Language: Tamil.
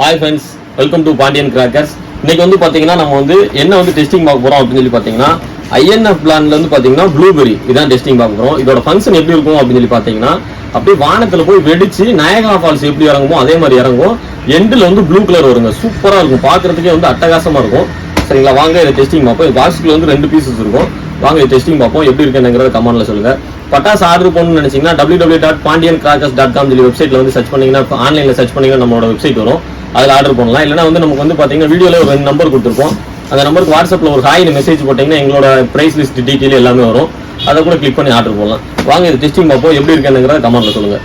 Hi friends, welcome to Pandian crackers. இன்னைக்கு வந்து பார்த்தீங்கன்னா நம்ம வந்து என்ன வந்து டெஸ்டிங் பார்க்க போகிறோம் அப்படின்னு சொல்லி பார்த்தீங்கன்னா INF பிளான்ல வந்து பார்த்தீங்கன்னா ப்ளூபெரி இதான் டெஸ்டிங் பார்க்க போகிறோம். இதோட ஃபங்க்ஷன் எப்படி இருக்கும் அப்படின்னு சொல்லி பார்த்தீங்கன்னா அப்படியே வானத்தில் போய் வெடிச்சு நயகரா ஃபால்ஸ் எப்படி இறங்குமோ அதே மாதிரி இறங்கும். எண்டில் வந்து ப்ளூ கலர் வருங்க, சூப்பராக இருக்கும், பார்க்கறதுக்கே வந்து அட்டகாசமாக இருக்கும். சரிங்களா, வாங்க இதை டெஸ்டிங் பார்ப்போம். பாக்ஸுக்குள்ள வந்து 2 பீசஸ் இருக்கும். வாங்க இதை டெஸ்டிங் பார்ப்போம், எப்படி இருக்குங்கிறத கமெண்ட்ல சொல்லுங்க. பட்டாசு ஆர்டர் பண்ணணும்னு நினைச்சீங்கன்னா www.pandiancrackers.com சொல்லி வெப்சைட்ல வந்து சர்ச் பண்ணீங்கன்னா, ஆன்லைன்ல சர்ச் பண்ணீங்கன்னா நம்மளோட வெப்சைட் வரும், அதில் ஆர்டர் பண்ணலாம். இல்லைனா வந்து நமக்கு வந்து பார்த்தீங்கன்னா வீடியோவில் ஒரு 2 நம்பர் கொடுத்துருப்போம். அந்த நம்பருக்கு வாட்ஸ்அப்பில் ஒரு ஹாய்னு மெசேஜ் போட்டிங்கன்னா எங்களோட ப்ரைஸ் லிஸ்ட் டீட்டெயில் எல்லாமே வரும். அதை கூட கிளிக் பண்ணி ஆர்டர் பண்ணலாம். வாங்க இது டெஸ்டிங் பார்ப்போம், எப்படி இருக்குங்கிறத கமெண்ட்ல சொல்லுங்க.